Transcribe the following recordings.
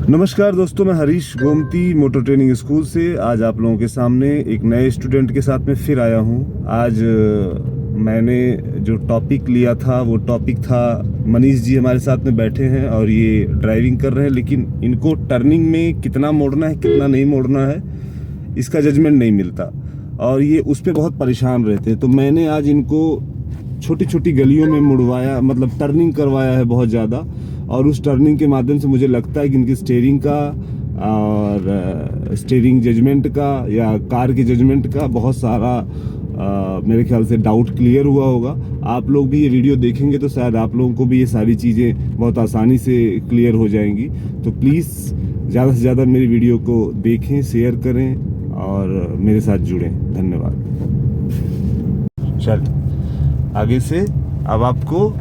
नमस्कार दोस्तों, मैं Harish Gomti motor training school से आज आप लोगों के सामने एक नए स्टूडेंट के साथ में फिर आया हूं। आज मैंने जो टॉपिक लिया था वो टॉपिक था, मनीष जी हमारे साथ में बैठे हैं और ये ड्राइविंग कर रहे हैं, लेकिन इनको टर्निंग में कितना मोड़ना है कितना नहीं मोड़ना है इसका जजमेंट नहीं मिलता और ये उस पर बहुत परेशान रहते हैं। तो मैंने आज इनको छोटी छोटी गलियों में मुड़वाया, मतलब टर्निंग करवाया है बहुत ज़्यादा, और उस टर्निंग के माध्यम से मुझे लगता है कि इनकी स्टीयरिंग का और स्टीयरिंग जजमेंट का या कार के जजमेंट का बहुत सारा मेरे ख्याल से डाउट क्लियर हुआ होगा। आप लोग भी ये वीडियो देखेंगे तो शायद आप लोगों को भी ये सारी चीज़ें बहुत आसानी से क्लियर हो जाएंगी। तो प्लीज़ ज़्यादा से ज़्यादा मेरी वीडियो को देखें, शेयर करें और मेरे साथ जुड़ें। धन्यवाद। चल आगे से अब आपको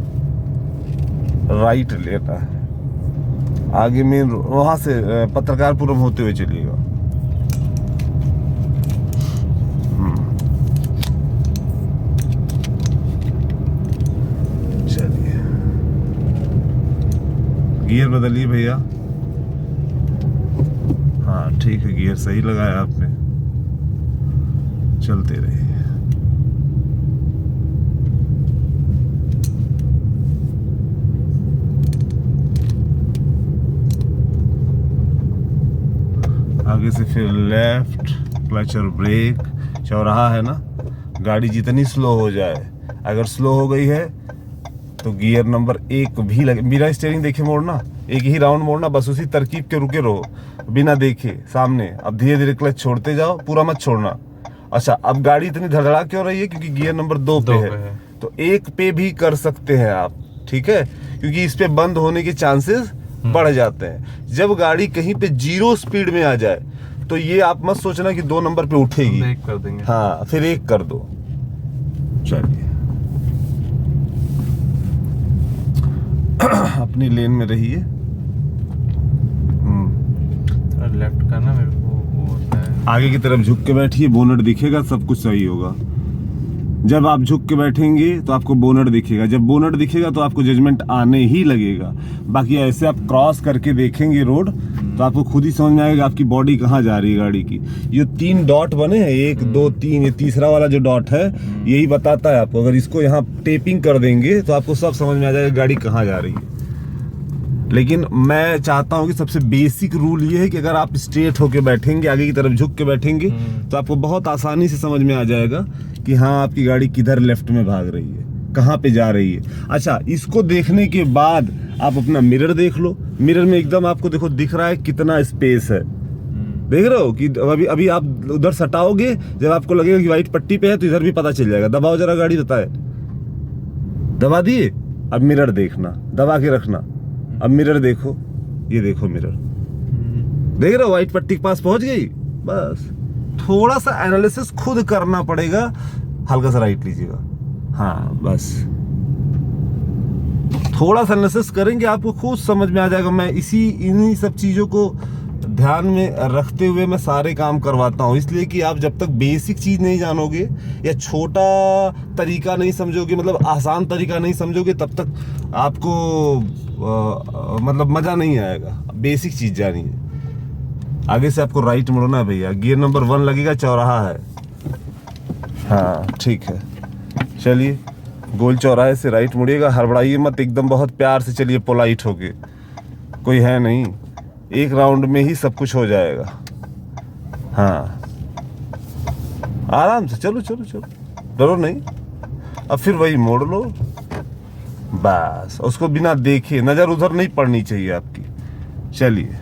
राइट लेना है, आगे में वहां से पत्रकारपुरम होते हुए चलिएगा। चलिए, गियर बदलिए भैया। हाँ ठीक है, गियर सही लगाया आपने। चलते रहिए। आगे से फिर लेफ्ट, क्लच और ब्रेक। चौराहा है ना, गाड़ी जितनी स्लो हो जाए, अगर स्लो हो गई है तो गियर नंबर 1 भी लगे, बिना स्टीयरिंग देखे मोड़ना, एक ही राउंड मोड़ना, बस उसी तरकीब के रुके रहो बिना देखे सामने। अब धीरे धीरे क्लच छोड़ते जाओ, पूरा मत छोड़ना। अच्छा, अब गाड़ी इतनी धड़धड़ा क्यों रही है? क्योंकि गियर नंबर 2 पे है, तो 1 पे भी कर सकते हैं आप, ठीक है, क्योंकि इस पे बंद होने के चांसेस बढ़ जाते हैं। जब गाड़ी कहीं पे 0 स्पीड में आ जाए तो ये आप मत सोचना कि 2 नंबर पे उठेगी, 1 कर देंगे। हाँ फिर 1 कर दो। चलिए अपनी लेन में रहिए। लेफ्ट करना मेरे को वो होता है। आगे की तरफ झुक के बैठिए, बोनट दिखेगा, सब कुछ सही होगा। जब आप झुक के बैठेंगे तो आपको बोनट दिखेगा, जब बोनट दिखेगा तो आपको जजमेंट आने ही लगेगा। बाकी ऐसे आप क्रॉस करके देखेंगे रोड तो आपको खुद ही समझ में आएगा आपकी बॉडी कहाँ जा रही है गाड़ी की। ये 3 डॉट बने हैं, 1 2 3, ये तीसरा वाला जो डॉट है यही बताता है आपको। अगर इसको यहाँ टेपिंग कर देंगे तो आपको सब समझ में आ जाएगा गाड़ी कहाँ जा रही है। लेकिन मैं चाहता हूँ कि सबसे बेसिक रूल ये है कि अगर आप स्ट्रेट होके बैठेंगे, आगे की तरफ झुक के बैठेंगे तो आपको बहुत आसानी से समझ में आ जाएगा कि हाँ आपकी गाड़ी किधर लेफ्ट में भाग रही है, कहाँ पे जा रही है। अच्छा, इसको देखने के बाद आप अपना मिरर देख लो। मिरर में एकदम आपको देखो दिख रहा है कितना स्पेस है, देख रहे हो कि अभी आप उधर सटाओगे, जब आपको लगेगा कि व्हाइट पट्टी पे है तो इधर भी पता चल जाएगा। दबाओ जरा गाड़ी, बताए दबा दिए। अब मिरर देखना, दबा के रखना। अब मिरर देखो, ये देखो मिरर, देख रहे हो व्हाइट पट्टी के पास पहुंच गई। बस थोड़ा सा एनालिसिस खुद करना पड़ेगा, हल्का सा राइट लीजिएगा। हाँ बस थोड़ा सा एनालिसिस करेंगे आपको खुद समझ में आ जाएगा। मैं इन्हीं सब चीजों को ध्यान में रखते हुए मैं सारे काम करवाता हूँ, इसलिए कि आप जब तक बेसिक चीज नहीं जानोगे या छोटा तरीका नहीं समझोगे, मतलब आसान तरीका नहीं समझोगे, तब तक आपको मतलब मजा नहीं आएगा। बेसिक चीज जानिए। आगे से आपको राइट मुड़ना है भैया, गियर नंबर 1 लगेगा, चौराहा है। हाँ ठीक है, चलिए गोल चौराहे से राइट मुड़िएगा, हड़बड़ाइए मत, एकदम बहुत प्यार से चलिए, पोलाइट होके, कोई है नहीं, 1 राउंड में ही सब कुछ हो जाएगा। हाँ आराम से चलो चलो चलो, डरो नहीं। अब फिर वही मोड़ लो, बस उसको बिना देखे, नजर उधर नहीं पड़नी चाहिए आपकी। चलिए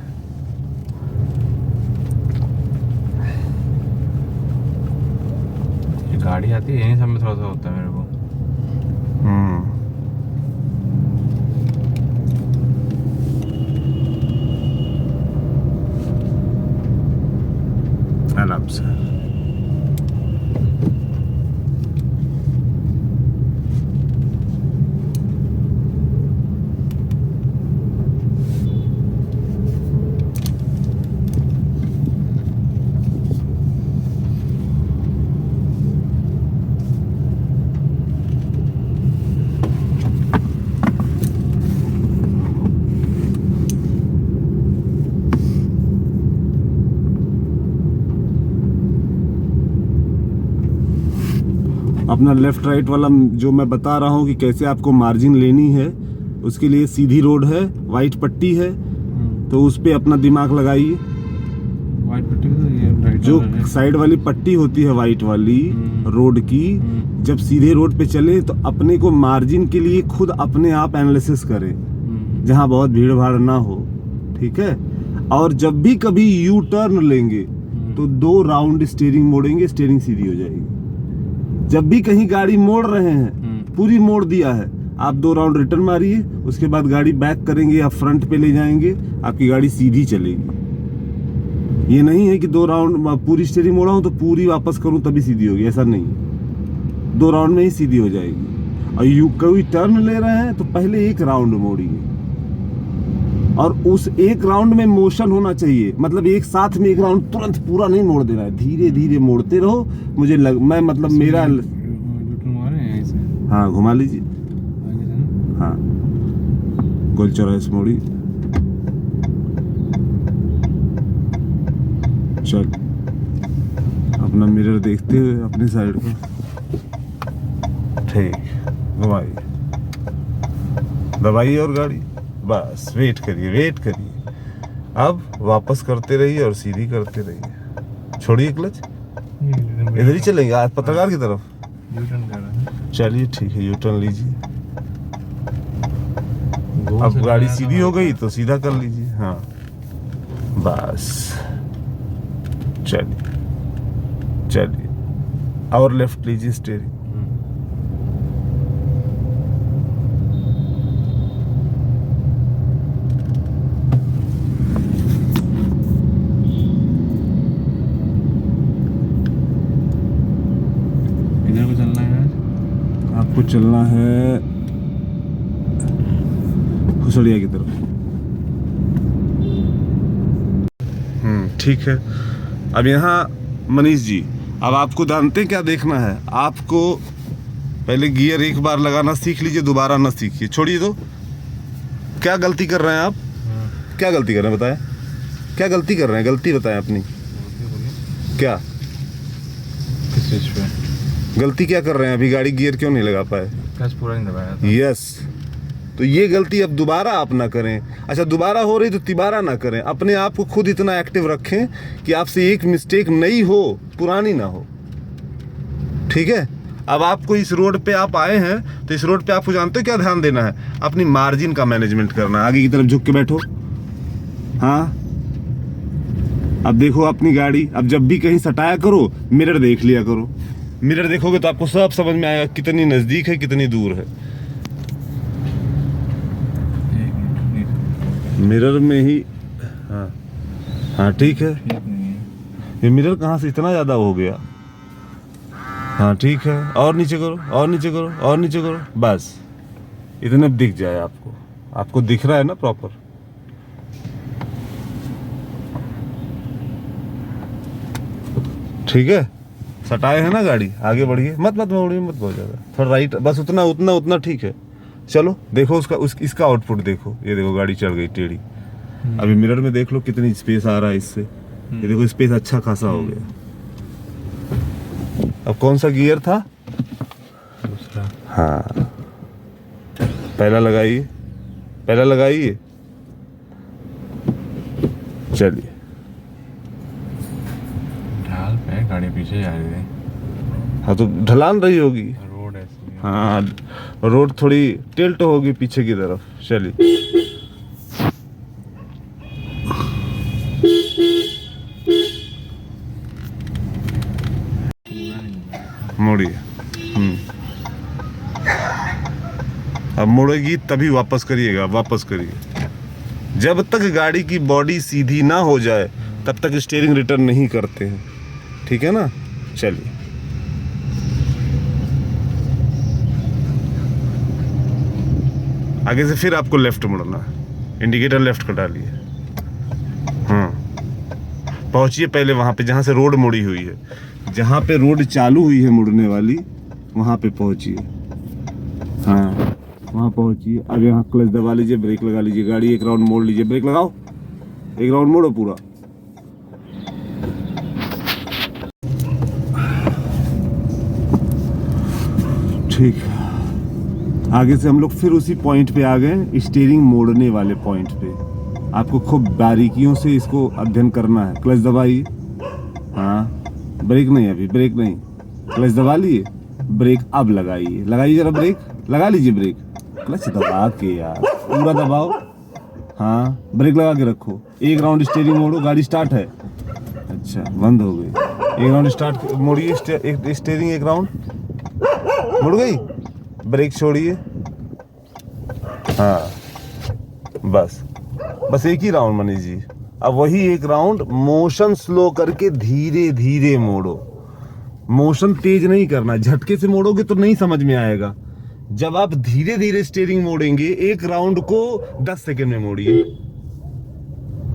गाड़ी आती है यहीं सब में थोड़ा सा होता है मेरे को। आराम से। अपना लेफ्ट राइट वाला जो मैं बता रहा हूँ कि कैसे आपको मार्जिन लेनी है, उसके लिए सीधी रोड है, वाइट पट्टी है, तो उस पे अपना दिमाग लगाइए। वाइट पट्टी तो ये राइट जो साइड वाली पट्टी होती है वाइट वाली रोड की, जब सीधे रोड पे चले तो अपने को मार्जिन के लिए खुद अपने आप एनालिसिस करें, जहाँ बहुत भीड़ भाड़ ना हो, ठीक है। और जब भी कभी यू टर्न लेंगे तो 2 राउंड स्टीयरिंग मोड़ेंगे, स्टीयरिंग सीधी हो जाएगी। जब भी कहीं गाड़ी मोड़ रहे हैं, पूरी मोड़ दिया है, आप 2 राउंड रिटर्न मारिए, उसके बाद गाड़ी बैक करेंगे या फ्रंट पे ले जाएंगे, आपकी गाड़ी सीधी चलेगी। ये नहीं है कि 2 राउंड पूरी स्टीयरिंग मोड़ा हूं तो पूरी वापस करूं तभी सीधी होगी, ऐसा नहीं। 2 राउंड में ही सीधी हो जाएगी। और यू कोई टर्न ले रहे हैं तो पहले 1 राउंड मोड़िए, और उस 1 राउंड में मोशन होना चाहिए, मतलब एक साथ में 1 राउंड तुरंत पूरा नहीं मोड़ देना है, धीरे धीरे मोड़ते रहो। मेरा हाँ घुमा लीजिए, हाँ गोल चौराहे से मोड़ी, चल अपना मिरर देखते हुए अपनी साइड को, ठीक, घुमाइए, दबाइए और गाड़ी, बस वेट करिए। अब वापस करते रहिए और सीधी करते रहिए, छोड़िए क्लच, इधर ही चलेंगे आज पत्रकार की तरफ। यूटर्न कर रहा है। चलिए ठीक है, यूटर्न लीजिए। अब गाड़ी सीधी हो गई तो सीधा कर लीजिए, हाँ बस, चलिए और लेफ्ट लीजिए स्टीयरिंग। इधर को चलना है, आपको चलना है खुसड़िया की तरफ। ठीक है। अब यहाँ मनीष जी, अब आपको जानते क्या देखना है, आपको पहले गियर एक बार लगाना सीख लीजिए, दोबारा ना सीखिए, छोड़िए। तो क्या गलती कर रहे हैं आप, क्या गलती कर रहे हैं बताएं, क्या गलती कर रहे हैं, गलती बताएं अपनी, क्या किस चीज पे गलती क्या कर रहे हैं, अभी गाड़ी गियर क्यों नहीं लगा पाए, क्लच पूरा नहीं दबाया था। यस, तो ये गलती अब दोबारा आप ना करें। अच्छा दोबारा हो रही तो तिबारा ना करें, अपने आप को खुद इतना एक्टिव रखें कि आपसे एक मिस्टेक नई हो, पुरानी ना हो, ठीक है। अब आपको इस रोड पे आप आए हैं तो इस रोड पे आपको जानते हो क्या ध्यान देना है, अपनी मार्जिन का मैनेजमेंट करना है। आगे की तरफ झुक के बैठो, हाँ अब देखो अपनी गाड़ी, अब जब भी कहीं सटाया करो मिरर देख लिया करो, मिरर देखोगे तो आपको सब समझ में आएगा कितनी नजदीक है कितनी दूर है। मिरर में ही, हाँ ठीक है, ये मिरर कहाँ से इतना ज़्यादा हो गया, हाँ ठीक है, और नीचे करो और नीचे करो और नीचे करो, बस इतने दिख जाए आपको, आपको दिख रहा है ना प्रॉपर। ठीक है, सटाए है ना गाड़ी, आगे बढ़िए, मत मोड़िए, मत बहुत ज़्यादा, थोड़ा राइट, बस उतना ठीक है। चलो देखो इसका आउटपुट देखो, ये देखो गाड़ी चढ़ गई टेढ़ी। अभी मिरर में देख लो कितनी स्पेस आ रहा है इससे, ये देखो स्पेस अच्छा खासा हो गया। अब कौन सा गियर था, दूसरा, हाँ पहला लगाइए, चलिए। ढाल पे गाड़ी पीछे जा रही है, हाँ तो ढलान रही होगी, रोड ऐसी है। हाँ रोड थोड़ी टिल्ट होगी पीछे की तरफ, चलिए। मोड़िए, अब मुड़ेगी तभी वापस करिएगा, वापस करिए। जब तक गाड़ी की बॉडी सीधी ना हो जाए तब तक स्टीयरिंग रिटर्न नहीं करते हैं, ठीक है ना। चलिए आगे से फिर आपको लेफ्ट मुड़ना है, इंडिकेटर लेफ्ट का डालिए, पहुंचिए पहले वहां पे जहां से रोड मुड़ी हुई है, जहां पे रोड चालू हुई है मुड़ने वाली, वहां पे पहुंचिए, हाँ वहां पहुंचिए। अब यहाँ क्लच दबा लीजिए, ब्रेक लगा लीजिए, गाड़ी एक राउंड मोड़ लीजिए, ब्रेक लगाओ, एक राउंड मोड़ो पूरा। ठीक है, आगे से हम लोग फिर उसी पॉइंट पे आ गए, स्टीयरिंग मोड़ने वाले पॉइंट पे। आपको खूब बारीकियों से इसको अध्ययन करना है। क्लच दबाइए, हाँ, ब्रेक नहीं, अभी ब्रेक नहीं, क्लच दबा लिए, ब्रेक अब लगाइए, लगाइए जरा ब्रेक, लगा लीजिए ब्रेक, क्लच दबा के यार, पूरा दबाओ, हाँ, ब्रेक लगा के रखो। एक राउंड स्टीयरिंग मोड़ो, गाड़ी स्टार्ट है, अच्छा बंद हो गई, एक राउंड स्टार्ट मोड़िए, स्टीयरिंग एक राउंड मुड़ गई, ब्रेक छोड़िए, हाँ, बस एक ही राउंड मनीष जी। अब वही एक राउंड मोशन स्लो करके धीरे धीरे मोड़ो, मोशन तेज नहीं करना, झटके से मोड़ोगे तो नहीं समझ में आएगा। जब आप धीरे धीरे स्टीयरिंग मोड़ेंगे, एक राउंड को 10 सेकंड में मोड़िए।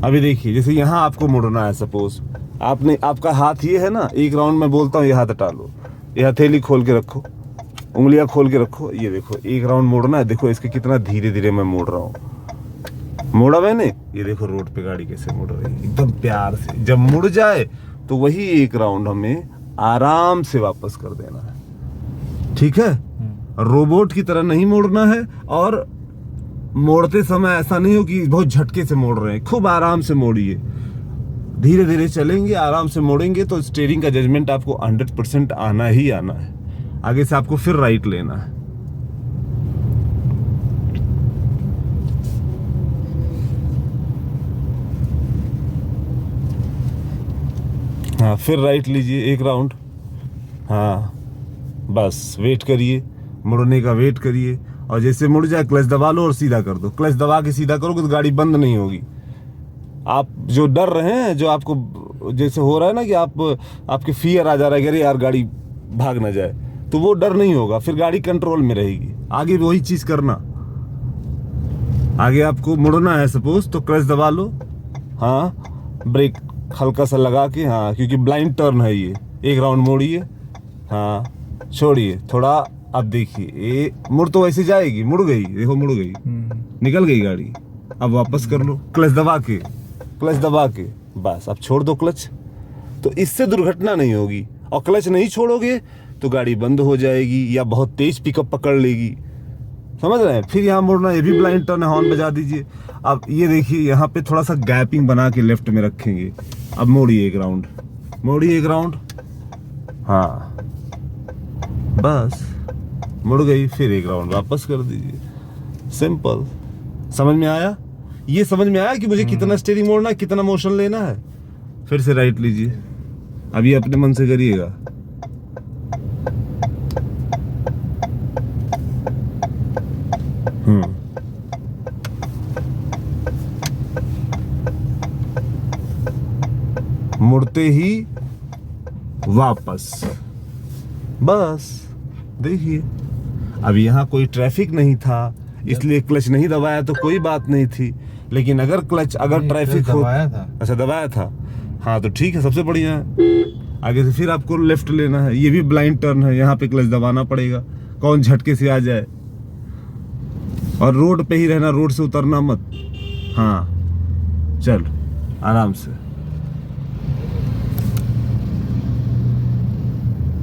अभी देखिए, जैसे यहाँ आपको मोड़ना है, सपोज आपका हाथ ये है ना, एक राउंड में बोलता हूँ ये हाथ हटा लो, ये हथेली खोल के रखो, उंगलियां खोल के रखो, ये देखो एक राउंड मोड़ना है, देखो इसके कितना धीरे धीरे मैं मोड़ रहा हूँ, मोड़ा मैंने, ये देखो रोड पे गाड़ी कैसे मुड़ रही है, एकदम प्यार से। जब मुड़ जाए तो वही एक राउंड हमें आराम से वापस कर देना है, ठीक है। रोबोट की तरह नहीं मोड़ना है, और मोड़ते समय ऐसा नहीं हो कि बहुत झटके से मोड़ रहे हैं, खूब आराम से मोड़िए, धीरे धीरे चलेंगे, आराम से मोड़ेंगे तो स्टीयरिंग का जजमेंट आपको 100% आना ही आना है। आगे से आपको फिर राइट लेना है, हाँ, फिर राइट लीजिए एक राउंड, हाँ, बस वेट करिए, मुड़ने का वेट करिए, और जैसे मुड़ जाए क्लच दबा लो और सीधा कर दो। क्लच दबा के सीधा करोगे तो गाड़ी बंद नहीं होगी। आप जो डर रहे हैं, जो आपको जैसे हो रहा है ना कि आपके फियर आ जा रहा है कि अरे यार गाड़ी भाग ना जाए, तो वो डर नहीं होगा, फिर गाड़ी कंट्रोल में रहेगी। आगे वही चीज करना, आगे आपको मुड़ना है सपोज, तो क्लच दबा लो, हाँ, ब्रेक हल्का सा लगा के, हाँ, क्योंकि ब्लाइंड टर्न है ये, एक राउंड मोड़िए, हाँ, छोड़िए थोड़ा। अब देखिए ये मुड़ तो वैसे जाएगी, मुड़ गई, देखो मुड़ गई, निकल गई गाड़ी। अब वापस कर लो, क्लच दबा के, बस अब छोड़ दो क्लच, तो इससे दुर्घटना नहीं होगी। और क्लच नहीं छोड़ोगे तो गाड़ी बंद हो जाएगी या बहुत तेज पिकअप पकड़ लेगी, समझ रहे हैं। फिर यहाँ मुड़ना, ये भी ब्लाइंड टर्न है, हॉर्न बजा दीजिए। अब ये देखिए यहाँ पे थोड़ा सा गैपिंग बना के लेफ्ट में रखेंगे। अब मोड़िए एक राउंड, हाँ, बस मुड़ गई, फिर एक राउंड वापस कर दीजिए, सिंपल। समझ में आया? ये समझ में आया कि मुझे कितना स्टीयरिंग मोड़ना है, कितना मोशन लेना है। फिर से राइट लीजिए, अब ये अपने मन से करिएगा, मुड़ते ही वापस, बस। देखिए अब यहाँ कोई ट्रैफिक नहीं था, इसलिए क्लच नहीं दबाया तो कोई बात नहीं थी। लेकिन अगर ट्रैफिक हो, अच्छा दबाया था, हाँ तो ठीक है, सबसे बढ़िया है। आगे से फिर आपको लेफ्ट लेना है, ये भी ब्लाइंड टर्न है, यहाँ पे क्लच दबाना पड़ेगा, कौन झटके से आ जाए। और रोड पे ही रहना, रोड से उतरना मत, हाँ, चल आराम से,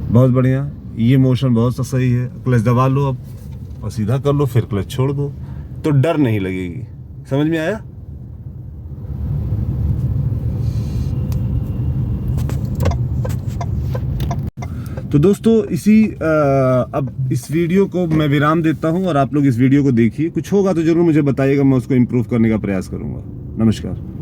बहुत बढ़िया। ये मोशन बहुत सा सही है। क्लच दबा लो अब और सीधा कर लो, फिर क्लच छोड़ दो, तो डर नहीं लगेगी। समझ में आया? तो दोस्तों अब इस वीडियो को मैं विराम देता हूं, और आप लोग इस वीडियो को देखिए, कुछ होगा तो जरूर मुझे बताइएगा, मैं उसको इम्प्रूव करने का प्रयास करूंगा। नमस्कार।